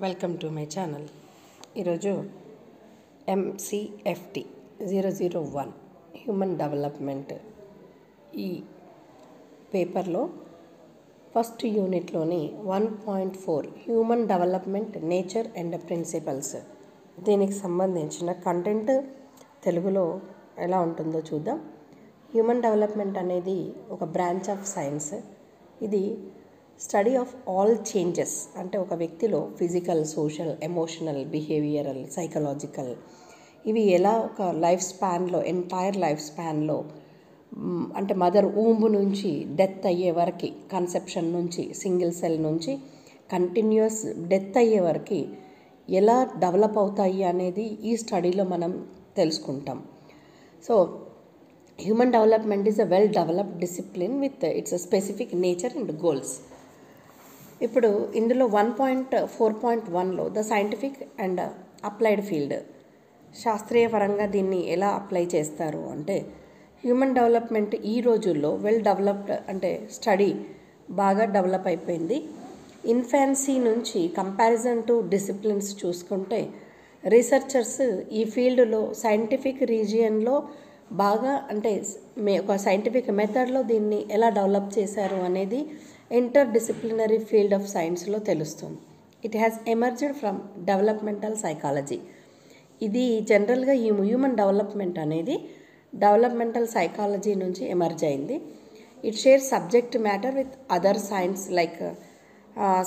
Welcome to my channel. ఈరోజు MCFT 001 human development ఈ పేపర్లో ఫస్ట్ యూనిట్లోని 1.4 human development nature and principles దీనికి సంబంధించిన కంటెంట్ తెలుగులో ఎలా ఉంటుందో చూద్దాం. హ్యూమన్ డెవలప్మెంట్ అనేది ఒక బ్రాంచ్ ఆఫ్ సైన్స్. ఇది స్టడీ ఆఫ్ ఆల్ చేంజెస్, అంటే ఒక వ్యక్తిలో physical, social, emotional, behavioural, psychological ఇవి ఎలా ఒక లైఫ్ స్పాన్లో, ఎంటైర్ లైఫ్ స్పాన్లో, అంటే మదర్ ఊంబ్ నుంచి డెత్ అయ్యే వరకు, కన్సెప్షన్ నుంచి, సింగిల్ సెల్ నుంచి కంటిన్యూస్ డెత్ అయ్యే వరకు ఎలా డెవలప్ అవుతాయి అనేది ఈ స్టడీలో మనం తెలుసుకుంటాం. So human development is a well developed discipline with its a specific nature and goals. ఇప్పుడు ఇందులో 1.4.1లో the scientific and applied field, శాస్త్రీయ పరంగా దీన్ని ఎలా అప్లై చేస్తారు అంటే, హ్యూమన్ డెవలప్మెంట్ ఈ రోజుల్లో వెల్ డెవలప్డ్, అంటే స్టడీ బాగా డెవలప్ అయిపోయింది. ఇన్ఫాన్సీ నుంచి కంపారిజన్ టు డిసిప్లిన్స్ చూసుకుంటే రీసెర్చర్స్ ఈ ఫీల్డ్లో సైంటిఫిక్ రీజియన్లో బాగా, అంటే ఒక సైంటిఫిక్ మెథడ్లో దీన్ని ఎలా డెవలప్ చేశారు అనేది ఇంటర్ డిసిప్లినరీ ఫీల్డ్ ఆఫ్ సైన్స్లో తెలుస్తుంది. It has emerged from developmental psychology. ఇది జనరల్గా ఈ హ్యూమన్ డెవలప్మెంట్ అనేది డెవలప్మెంటల్ సైకాలజీ నుంచి ఎమర్జ్ అయింది. It share subject matter with other science like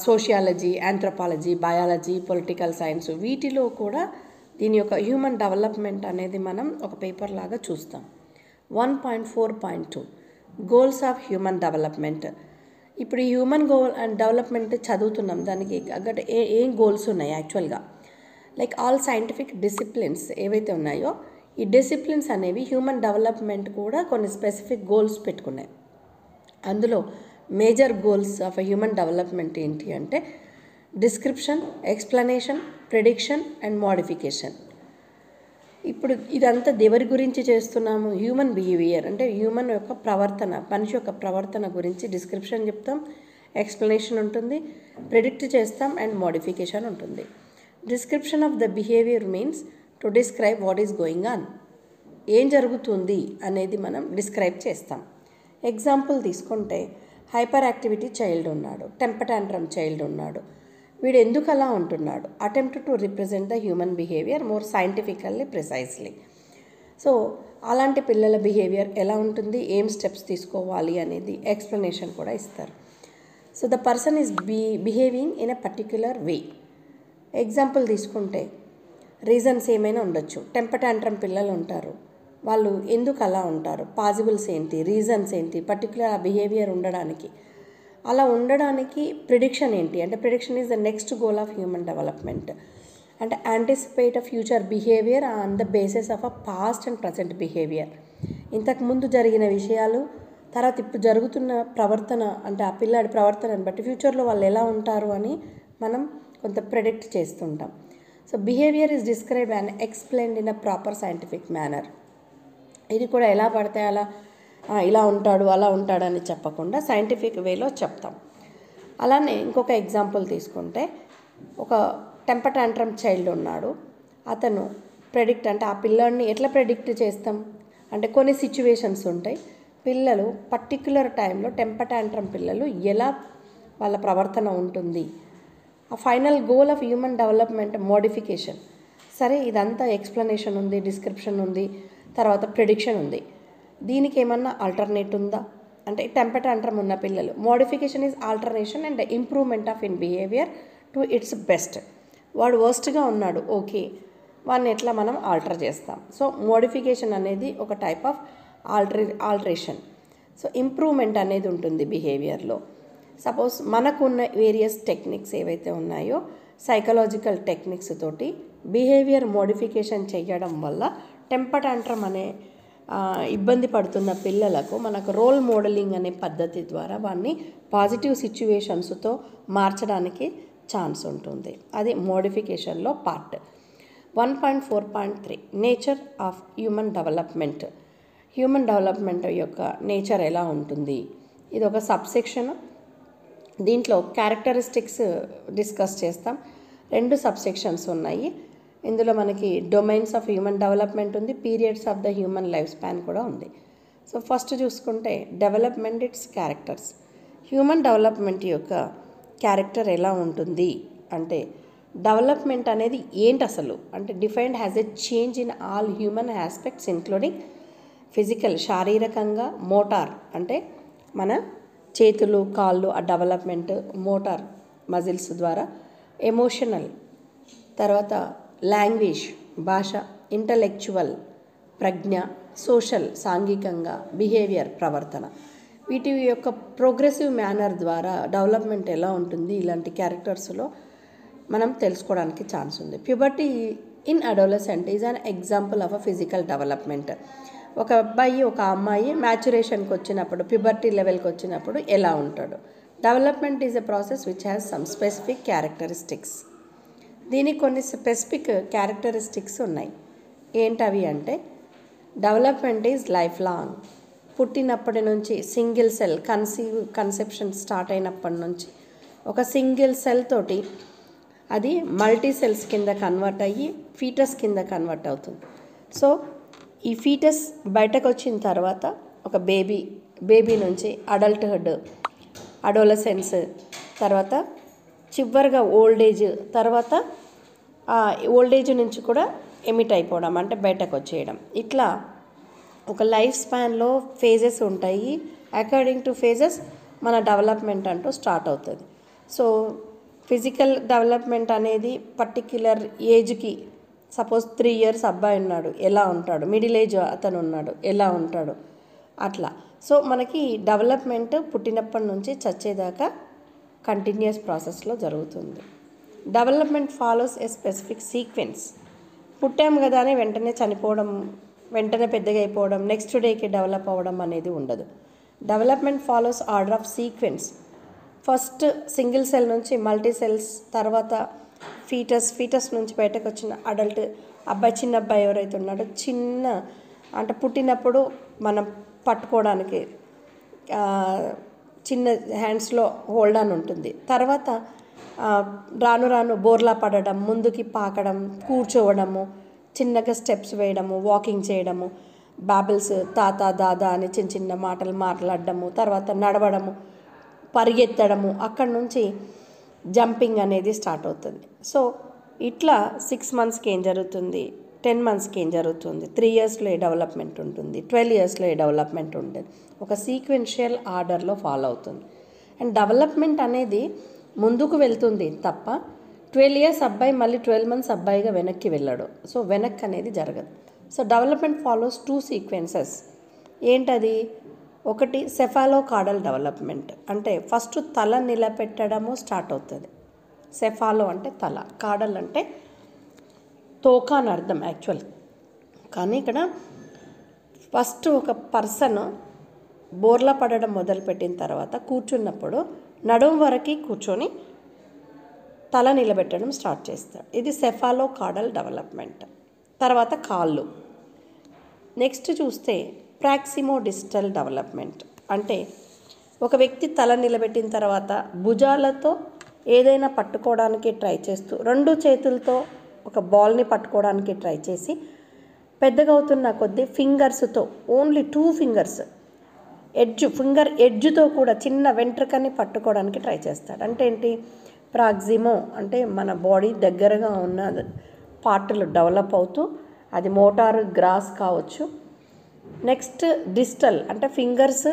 sociology, anthropology, biology, political science. వీటిలో కూడా దీని యొక్క హ్యూమన్ డెవలప్మెంట్ అనేది మనం ఒక పేపర్ లాగా చూస్తాం. 1.4.2 గోల్స్ ఆఫ్ హ్యూమన్ డెవలప్మెంట్. ఇప్పుడు ఈ హ్యూమన్ గోల్ అండ్ డెవలప్మెంట్ చదువుతున్నాం, దానికి ఏం గోల్స్ ఉన్నాయి యాక్చువల్గా. లైక్ ఆల్ సైంటిఫిక్ డిసిప్లిన్స్ ఏవైతే ఉన్నాయో, ఈ డిసిప్లిన్స్ అనేవి హ్యూమన్ డెవలప్మెంట్ కూడా కొన్ని స్పెసిఫిక్ గోల్స్ పెట్టుకున్నాయి. అందులో major goals of human development ఏంటి అంటే description, explanation, prediction and modification. ఇప్పుడు ఇదంతా ఎవరి గురించి చేస్తున్నాము? హ్యూమన్ బిహేవియర్, అంటే హ్యూమన్ యొక్క ప్రవర్తన, మనిషి యొక్క ప్రవర్తన గురించి డిస్క్రిప్షన్ చెప్తాం, ఎక్స్ప్లెనేషన్ ఉంటుంది, ప్రిడిక్ట్ చేస్తాం అండ్ మోడిఫికేషన్ ఉంటుంది. Description of the behaviour means to describe what is going on. ఏం జరుగుతుంది అనేది మనం డిస్క్రైబ్ చేస్తాం. ఎగ్జాంపుల్ తీసుకుంటే, హైపర్ యాక్టివిటీ చైల్డ్ ఉన్నాడు, టెంపర్ టాంట్రమ్ చైల్డ్ ఉన్నాడు. వీడు ఎందుకు అలా ఉంటున్నాడు? Attempt to represent the human behaviour more scientifically, precisely. So అలాంటి పిల్లల బిహేవియర్ ఎలా ఉంటుంది, ఏం స్టెప్స్ తీసుకోవాలి అనేది ఎక్స్ప్లెనేషన్ కూడా ఇస్తారు. So the person is behaving in a particular way. Example తీసుకుంటే రీజన్స్ ఏమైనా ఉండొచ్చు. టెంపర్ టాంట్రమ్ పిల్లలు ఉంటారు, వాళ్ళు ఎందుకు అలా ఉంటారు, పాసిబుల్స్ ఏంటి, రీజన్స్ ఏంటి, పర్టికులర్ ఆ బిహేవియర్ ఉండడానికి. అలా ఉండడానికి ప్రిడిక్షన్ ఏంటి అంటే, prediction is the next goal of human development. అంటే anticipate a future behaviour on the basis of a past and present behaviour. ఇంతకుముందు జరిగిన విషయాలు, తర్వాత ఇప్పుడు జరుగుతున్న ప్రవర్తన, అంటే ఆ పిల్లాడి ప్రవర్తనను బట్టి ఫ్యూచర్లో వాళ్ళు ఎలా ఉంటారు అని మనం కొంత ప్రెడిక్ట్ చేస్తుంటాం. So behaviour is described and explained in a proper scientific manner. ఇది కూడా ఎలా పడితే అలా ఇలా ఉంటాడు, అలా ఉంటాడని చెప్పకుండా సైంటిఫిక్ వేలో చెప్తాం. అలానే ఇంకొక ఎగ్జాంపుల్ తీసుకుంటే, ఒక టెంపర్ టాంట్రమ్ చైల్డ్ ఉన్నాడు, అతను ప్రెడిక్ట్, అంటే ఆ పిల్లాడిని ఎట్లా ప్రెడిక్ట్ చేస్తాం అంటే, కొన్ని సిచ్యువేషన్స్ ఉంటాయి, పిల్లలు పర్టిక్యులర్ టైంలో టెంపర్ టాంట్రమ్ పిల్లలు ఎలా వాళ్ళ ప్రవర్తన ఉంటుంది. ఆ final goal of human development modification. సరే, ఇదంతా ఎక్స్ప్లెనేషన్ ఉంది, డిస్క్రిప్షన్ ఉంది, తర్వాత ప్రిడిక్షన్ ఉంది. దీనికి ఏమన్నా ఆల్టర్నేట్ ఉందా అంటే, టెంపర్ టాంట్రమ్ ఉన్న పిల్లలు, modification is alternation and improvement of in behaviour to it's best. వాడు వర్స్ట్గా ఉన్నాడు, ఓకే, వాడిని ఎట్లా మనం ఆల్టర్ చేస్తాం. సో మోడిఫికేషన్ అనేది ఒక type of alteration. So improvement అనేది ఉంటుంది బిహేవియర్లో. సపోజ్ మనకున్న వేరియస్ టెక్నిక్స్ ఏవైతే ఉన్నాయో, సైకలాజికల్ టెక్నిక్స్ తోటి బిహేవియర్ మోడిఫికేషన్ చేయడం వల్ల టెంపర్ టాంట్రమ్ అనే ఇబ్బంది పడుతున్న పిల్లలకు మనకు రోల్ మోడలింగ్ అనే పద్ధతి ద్వారా వాడిని పాజిటివ్ సిచ్యువేషన్స్తో మార్చడానికి ఛాన్స్ ఉంటుంది. అది మోడిఫికేషన్లో part. 1.4.3 nature of human development. Human development యొక్క నేచర్ ఎలా ఉంటుంది, ఇది ఒక సబ్సెక్షన్. దీంట్లో క్యారెక్టరిస్టిక్స్ డిస్కస్ చేస్తాం. 2 సబ్సెక్షన్స్ ఉన్నాయి. ఇందులో మనకి డొమైన్స్ ఆఫ్ హ్యూమన్ డెవలప్మెంట్ ఉంది, periods of the human life span కూడా ఉంది. సో ఫస్ట్ చూసుకుంటే development it's characters. Human development యొక్క క్యారెక్టర్ ఎలా ఉంటుంది అంటే, డెవలప్మెంట్ అనేది ఏంటి అసలు అంటే, defined has a change in all human aspects including physical, శారీరకంగా, మోటార్ అంటే మన చేతులు కాళ్ళు ఆ డెవలప్మెంట్, మోటార్ మజిల్స్ ద్వారా, ఎమోషనల్, తర్వాత లాంగ్వేజ్ భాష, ఇంటలెక్చువల్ ప్రజ్ఞ, సోషల్ సాంఘికంగా, బిహేవియర్ ప్రవర్తన, వీటి యొక్క ప్రోగ్రెసివ్ మేనర్ ద్వారా డెవలప్మెంట్ ఎలా ఉంటుంది ఇలాంటి క్యారెక్టర్స్లో మనం తెలుసుకోవడానికి ఛాన్స్ ఉంది. Puberty in adolescent is an example of a physical development. ఒక అబ్బాయి ఒక అమ్మాయి మ్యాచురేషన్కి వచ్చినప్పుడు, ప్యూబర్టీ లెవెల్కి వచ్చినప్పుడు ఎలా ఉంటాడు. Development is a process which has some specific characteristics. దీనికి కొన్ని స్పెసిఫిక్ క్యారెక్టరిస్టిక్స్ ఉన్నాయి. ఏంటవి అంటే, డెవలప్మెంట్ ఈజ్ లైఫ్ లాంగ్. పుట్టినప్పటి నుంచి సింగిల్ సెల్ కన్సెప్షన్ స్టార్ట్ అయినప్పటి నుంచి ఒక సింగిల్ సెల్ తోటి అది మల్టీ సెల్స్ కింద కన్వర్ట్ అయ్యి ఫీటస్ కింద కన్వర్ట్ అవుతుంది. సో ఈ ఫీటస్ బయటకు వచ్చిన తర్వాత ఒక బేబీ నుంచి అడల్ట్హుడ్, అడోలసెన్స్, తర్వాత చివరిగా ఓల్డ్ ఏజ్, తర్వాత ఓల్డ్ ఏజ్ నుంచి కూడా ఎమిట్ అయిపోవడం అంటే బయటకు వచ్చేయడం. ఇట్లా ఒక లైఫ్ స్పాన్లో ఫేజెస్ ఉంటాయి. అకార్డింగ్ టు ఫేజెస్ మన డెవలప్మెంట్ అంటూ స్టార్ట్ అవుతుంది. సో ఫిజికల్ డెవలప్మెంట్ అనేది పర్టిక్యులర్ ఏజ్కి, సపోజ్ 3 years అబ్బాయి ఉన్నాడు ఎలా ఉంటాడు, మిడిల్ ఏజ్ అతను ఉన్నాడు ఎలా ఉంటాడు, అట్లా. సో మనకి డెవలప్మెంట్ పుట్టినప్పటి నుంచి చచ్చేదాకా కంటిన్యూస్ ప్రాసెస్లో జరుగుతుంది. డెవలప్మెంట్ ఫాలోస్ ఏ స్పెసిఫిక్ సీక్వెన్స్. పుట్టాము కదా అని వెంటనే చనిపోవడం, వెంటనే పెద్దగా అయిపోవడం, నెక్స్ట్ డేకి డెవలప్ అవ్వడం అనేది ఉండదు. Development follows order of sequence. First single cell నుంచి మల్టీ సెల్స్, తర్వాత ఫీటస్ నుంచి బయటకు వచ్చిన అడల్ట్ అబ్బాయి, చిన్న అబ్బాయి ఎవరైతే ఉన్నాడో చిన్న అంటే పుట్టినప్పుడు మనం పట్టుకోవడానికి చిన్న హ్యాండ్స్లో హోల్డ్ ఆన్ ఉంటుంది. తర్వాత రాను రాను బోర్లా పడడం, ముందుకి పాకడం, కూర్చోవడము, చిన్నగా స్టెప్స్ వేయడము, వాకింగ్ చేయడము, బాబుల్స్ తాత దాదా అని చిన్న చిన్న మాటలు మాట్లాడడము, తర్వాత నడవడము, పరిగెత్తడము, అక్కడి నుంచి జంపింగ్ అనేది స్టార్ట్ అవుతుంది. సో ఇట్లా 6 monthsకి ఏం జరుగుతుంది, 10 monthsకి ఏం జరుగుతుంది, 3 yearsలో ఏ డెవలప్మెంట్ ఉంటుంది, 12 yearsలో ఏ డెవలప్మెంట్ ఉంటుంది, ఒక సీక్వెన్షియల్ ఆర్డర్లో ఫాలో అవుతుంది. అండ్ డెవలప్మెంట్ అనేది ముందుకు వెళ్తుంది తప్ప 12 years అబ్బాయి మళ్ళీ 12 months అబ్బాయిగా వెనక్కి వెళ్ళాడు. సో వెనక్కి అనేది జరగదు. So development follows 2 sequences. ఏంటది? ఒకటి సెఫాలోకార్డల్ డెవలప్మెంట్, అంటే ఫస్ట్ తల నిలబెట్టడము స్టార్ట్ అవుతుంది. సెఫాలో అంటే తల, కాడల్ అంటే తోక అని అర్థం యాక్చువల్. కానీ ఇక్కడ ఫస్ట్ ఒక పర్సన్ బోర్లా పడడం మొదలుపెట్టిన తర్వాత కూర్చున్నప్పుడు నడుము వరకు కూర్చొని తల నిలబెట్టడం స్టార్ట్ చేస్తాడు. ఇది సెఫాలోకార్డల్ డెవలప్మెంట్. తర్వాత కాళ్ళు. నెక్స్ట్ చూస్తే ప్రాక్సిమోడిస్టల్ డెవలప్మెంట్, అంటే ఒక వ్యక్తి తల నిలబెట్టిన తర్వాత భుజాలతో ఏదైనా పట్టుకోవడానికి ట్రై చేస్తూ 2 చేతులతో ఒక బాల్ని పట్టుకోవడానికి ట్రై చేసి పెద్దగా అవుతున్న కొద్దీ ఫింగర్స్తో, ఓన్లీ 2 fingers ఫింగర్ ఎడ్జ్తో కూడా చిన్న వెంట్రుకని పట్టుకోవడానికి ట్రై చేస్తాడు. అంటే ఏంటి? ప్రాక్సిమో అంటే మన బాడీ దగ్గరగా ఉన్న పార్ట్లు డెవలప్ అవుతూ, అది మోటార్ గ్రాస్ కావచ్చు. నెక్స్ట్ డిస్టల్ అంటే ఫింగర్స్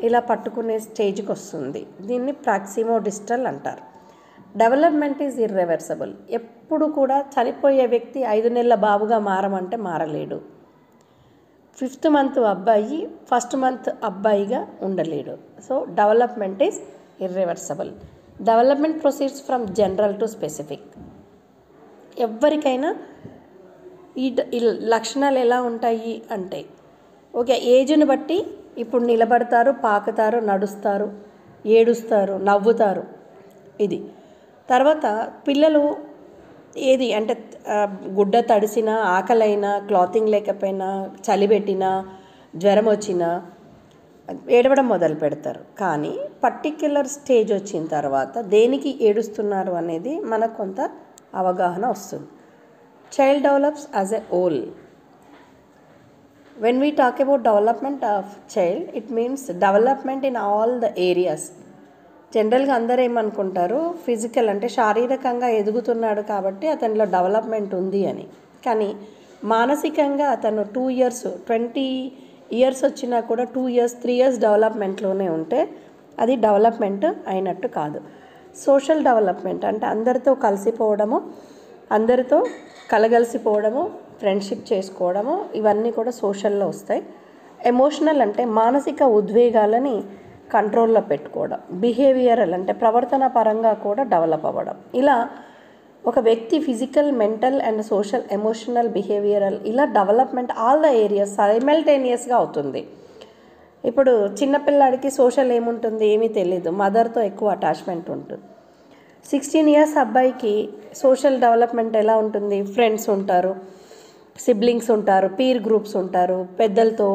ఇలా పట్టుకునే స్టేజ్కి వస్తుంది. దీన్ని ప్రాక్సిమోడిస్టల్ అంటారు. Development is irreversible. ఎప్పుడు కూడా చనిపోయే వ్యక్తి 5 నెలల బాబుగా మారమంటే మారలేడు. 5th month అబ్బాయి 1st month అబ్బాయిగా ఉండలేడు. So development is irreversible. Development proceeds from general to specific. ఎవరికైనా ఈ లక్షణాలు ఎలా ఉంటాయి అంటే, ఓకే ఏజ్ని బట్టి ఇప్పుడు నిలబడతారు, పాకుతారు, నడుస్తారు, ఏడుస్తారు, నవ్వుతారు. ఇది తర్వాత పిల్లలు ఏది అంటే గుడ్డ తడిసినా, ఆకలైనా, క్లాతింగ్ లేకపోయినా, చలి పెట్టినా, జ్వరం వచ్చినా ఏడవడం మొదలు పెడతారు. కానీ పర్టిక్యులర్ స్టేజ్ వచ్చిన తర్వాత దేనికి ఏడుస్తున్నారు అనేది మనకు కొంత అవగాహన వస్తుంది. Child develops as a whole. When we talk about development of child, it means development in all the areas. జనరల్గా అందరూ ఏమనుకుంటారు, ఫిజికల్ అంటే శారీరకంగా ఎదుగుతున్నాడు కాబట్టి అతనిలో డెవలప్మెంట్ ఉంది అని. కానీ మానసికంగా అతను 2 years 20 years వచ్చినా కూడా 2 years 3 years డెవలప్మెంట్లోనే ఉంటే అది డెవలప్మెంట్ అయినట్టు కాదు. సోషల్ డెవలప్మెంట్ అంటే అందరితో కలిసిపోవడము, అందరితో కలగలిసిపోవడము, ఫ్రెండ్షిప్ చేసుకోవడము, ఇవన్నీ కూడా సోషల్లో వస్తాయి. ఎమోషనల్ అంటే మానసిక ఉద్వేగాలని కంట్రోల్లో పెట్టుకోవడం. బిహేవియరల్ అంటే ప్రవర్తన పరంగా కూడా డెవలప్ అవ్వడం. ఇలా ఒక వ్యక్తి physical, mental and social, emotional, behavioural ఇలా డెవలప్మెంట్ ఆల్ ద ఏరియాస్ సైమల్టేనియస్గా అవుతుంది. ఇప్పుడు చిన్నపిల్లాడికి సోషల్ ఏముంటుంది, ఏమీ తెలీదు, మదర్తో ఎక్కువ అటాచ్మెంట్ ఉంటుంది. 16 years అబ్బాయికి సోషల్ డెవలప్మెంట్ ఎలా ఉంటుంది, ఫ్రెండ్స్ ఉంటారు, సిబ్లింగ్స్ ఉంటారు, పీర్ గ్రూప్స్ ఉంటారు, పెద్దలతో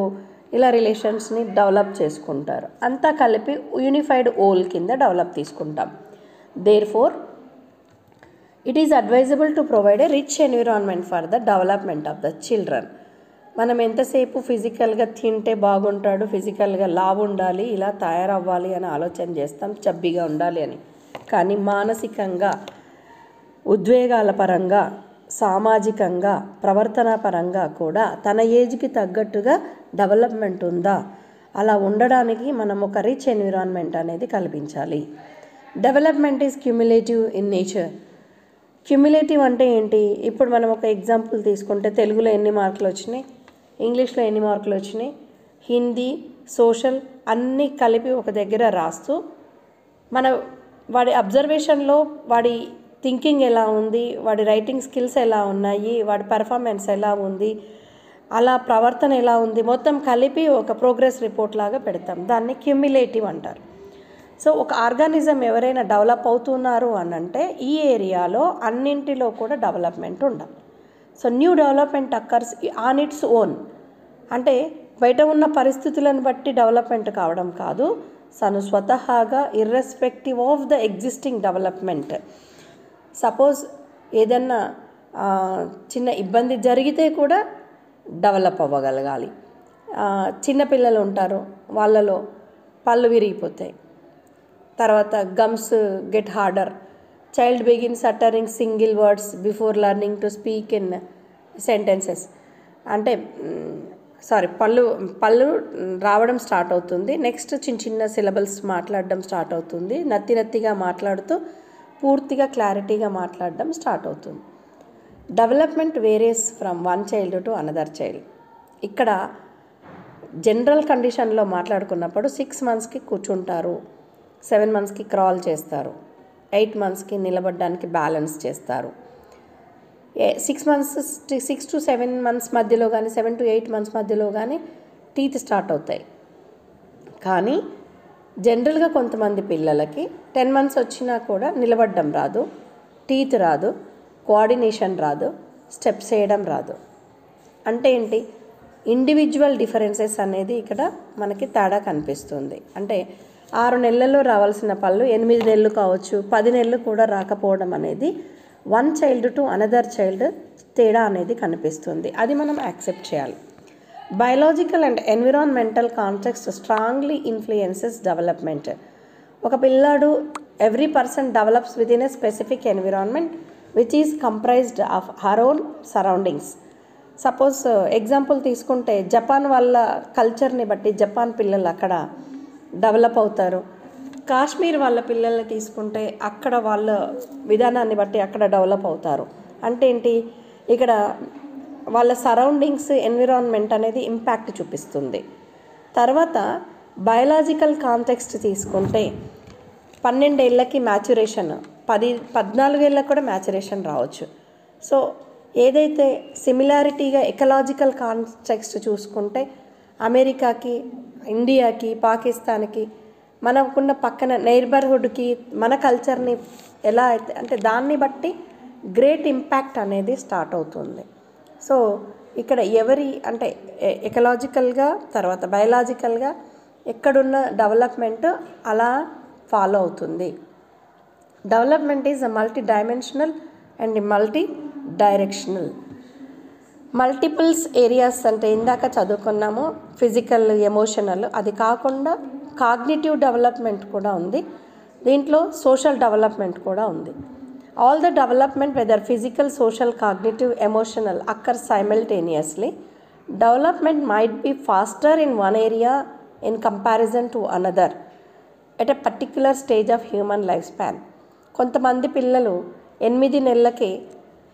ఇలా రిలేషన్స్ని డెవలప్ చేసుకుంటారు. అంతా కలిపి యూనిఫైడ్ హోల్ కింద డెవలప్ తీసుకుంటాం. Therefore it is advisable to provide a rich environment for the development of the children. మనం ఎంతసేపు ఫిజికల్గా తింటే బాగుంటాడు, ఫిజికల్గా లావు ఉండాలి, ఇలా తయారవ్వాలి అని ఆలోచన చేస్తాం, చబ్బీగా ఉండాలి అని. కానీ మానసికంగా, ఉద్వేగాల పరంగా, సామాజికంగా, ప్రవర్తన పరంగా కూడా తన ఏజ్కి తగ్గట్టుగా డెవలప్మెంట్ ఉందా, అలా ఉండడానికి మనం ఒక రిచ్ ఎన్విరాన్మెంట్ అనేది కల్పించాలి. Development is cumulative in nature. Cumulative అంటే ఏంటి, ఇప్పుడు మనం ఒక ఎగ్జాంపుల్ తీసుకుంటే తెలుగులో ఎన్ని మార్కులు వచ్చినాయి, ఇంగ్లీష్లో ఎన్ని మార్కులు వచ్చినాయి, హిందీ, సోషల్ అన్నీ కలిపి ఒక దగ్గర రాస్తూ వాడి అబ్జర్వేషన్లో వాడి థింకింగ్ ఎలా ఉంది, వాడి రైటింగ్ స్కిల్స్ ఎలా ఉన్నాయి, వాడి పెర్ఫార్మెన్స్ ఎలా ఉంది, అలా ప్రవర్తన ఎలా ఉంది, మొత్తం కలిపి ఒక ప్రోగ్రెస్ రిపోర్ట్ లాగా పెడతాం. దాన్ని క్యుములేటివ్ అంటారు. సో ఒక ఆర్గానిజం ఎవరైనా డెవలప్ అవుతున్నారు అని అంటే ఈ ఏరియాలో అన్నింటిలో కూడా డెవలప్మెంట్ ఉండాలి. So new development occurs on its own. అంటే బయట ఉన్న పరిస్థితులను బట్టి డెవలప్మెంట్ కావడం కాదు, తను స్వతహాగా irrespective of the existing development. Suppose ఏదన్నా చిన్న ఇబ్బంది జరిగితే కూడా డెవలప్ అవ్వగలగాలి. చిన్నపిల్లలు ఉంటారు, వాళ్ళలో పళ్ళు విరిగిపోతాయి, తర్వాత gums get harder, child begins uttering single words before learning to speak in sentences. అంటే పళ్ళు రావడం స్టార్ట్ అవుతుంది, నెక్స్ట్ చిన్న చిన్న సిలబల్స్ మాట్లాడడం స్టార్ట్ అవుతుంది, నత్తిగా మాట్లాడుతూ పూర్తిగా క్లారిటీగా మాట్లాడడం స్టార్ట్ అవుతుంది. Development various from one child to another child. ఇక్కడ జనరల్ కండిషన్లో మాట్లాడుకున్నప్పుడు 6 monthsకి కూర్చుంటారు, 7 monthsకి క్రాల్ చేస్తారు, 8 monthsకి నిలబడడానికి బ్యాలెన్స్ చేస్తారు. 6 to 7 months మధ్యలో కానీ 7 to 8 months మధ్యలో కానీ టీత్ స్టార్ట్ అవుతాయి. కానీ జనరల్గా కొంతమంది పిల్లలకి 10 months వచ్చినా కూడా నిలబడడం రాదు, టీత్ రాదు, కోఆర్డినేషన్ రాదు, స్టెప్స్ వేయడం రాదు. అంటే ఏంటి, ఇండివిజువల్ డిఫరెన్సెస్ అనేది ఇక్కడ మనకి తేడా కనిపిస్తుంది. అంటే 6 నెలల్లో రావాల్సిన పళ్ళు 8 నెలలు కావచ్చు, 10 నెలలు కూడా రాకపోవడం అనేది one child to another child తేడా అనేది కనిపిస్తుంది. అది మనం యాక్సెప్ట్ చేయాలి. Biological and environmental context strongly influences development. ఒక పిల్లాడు every person develops with in a specific environment which is comprised of her own surroundings. Suppose example తీసుకుంటే జపాన్ వాళ్ళ కల్చర్ని బట్టి జపాన్ పిల్లలు అక్కడ డెవలప్ అవుతారు. కాశ్మీర్ వాళ్ళ పిల్లల్ని తీసుకుంటే అక్కడ వాళ్ళ విధానాన్ని బట్టి అక్కడ డెవలప్ అవుతారు. అంటే ఏంటి, ఇక్కడ వాళ్ళ సరౌండింగ్స్, ఎన్విరాన్మెంట్ అనేది ఇంపాక్ట్ చూపిస్తుంది. తర్వాత బయాలజికల్ కాంటెక్స్ట్ తీసుకుంటే 12 ఏళ్ళకి మ్యాచురేషన్, 14 ఏళ్ళకి కూడా మ్యాచురేషన్ రావచ్చు. సో ఏదైతే సిమిలారిటీగా ఎకలాజికల్ కాంటెక్స్ట్ చూసుకుంటే అమెరికాకి, ఇండియాకి, పాకిస్తాన్కి, మనకున్న పక్కన నైబర్హుడ్కి మన కల్చర్ని ఎలా అయితే అంటే దాన్ని బట్టి గ్రేట్ ఇంపాక్ట్ అనేది స్టార్ట్ అవుతుంది. సో ఇక్కడ ఎవరి అంటే ఎకలాజికల్గా తర్వాత బయాలజికల్గా ఎక్కడున్న డెవలప్మెంట్ అలా ఫాలో అవుతుంది. Development is a multi dimensional and multi directional. Multiples areas అంటే ఇందాక చదువుకున్నాము, ఫిజికల్, ఎమోషనల్. అది కాకుండా కాగ్నిటివ్ డెవలప్మెంట్ కూడా ఉంది, దీంట్లో సోషల్ డెవలప్మెంట్ కూడా ఉంది. All the development whether physical, social, cognitive, emotional occur simultaneously. Development might be faster in one area in comparison to another at a particular stage of human life span. కొంతమంది పిల్లలు 8 నెలలకే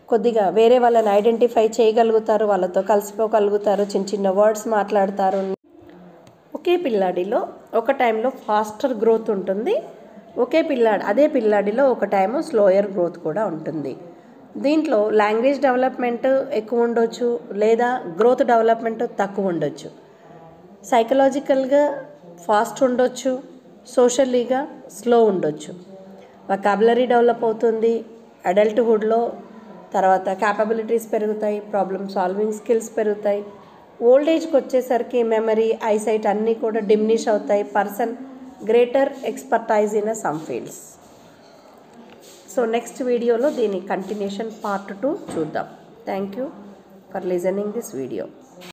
కొద్దిగా వేరే వాళ్ళని identify చేయగలుగుతారు, వాళ్ళతో కలిసిపోగలుగుతారు, చిన్న చిన్న వర్డ్స్ మాట్లాడతారు. ఒకే పిల్లాడిలో ఒక టైంలో ఫాస్టర్ గ్రోత్ ఉంటుంది, అదే పిల్లాడిలో ఒక టైము స్లోయర్ గ్రోత్ కూడా ఉంటుంది. దీంట్లో లాంగ్వేజ్ డెవలప్మెంట్ ఎక్కువ ఉండొచ్చు, లేదా గ్రోత్ డెవలప్మెంట్ తక్కువ ఉండొచ్చు. సైకలాజికల్గా ఫాస్ట్ ఉండొచ్చు, సోషల్లీగా స్లో ఉండొచ్చు. వొకాబులరీ డెవలప్ అవుతుంది అడల్ట్హుడ్లో, తర్వాత క్యాపబిలిటీస్ పెరుగుతాయి, ప్రాబ్లమ్ సాల్వింగ్ స్కిల్స్ పెరుగుతాయి. ఓల్డ్ ఏజ్కి వచ్చేసరికి మెమరీ, ఐసైట్ అన్నీ కూడా డిమినిష్ అవుతాయి. Person greater expertise in some fields. So next వీడియోలో దీని కంటిన్యూషన్ పార్ట్ 2 చూద్దాం. Thank you for listening this video.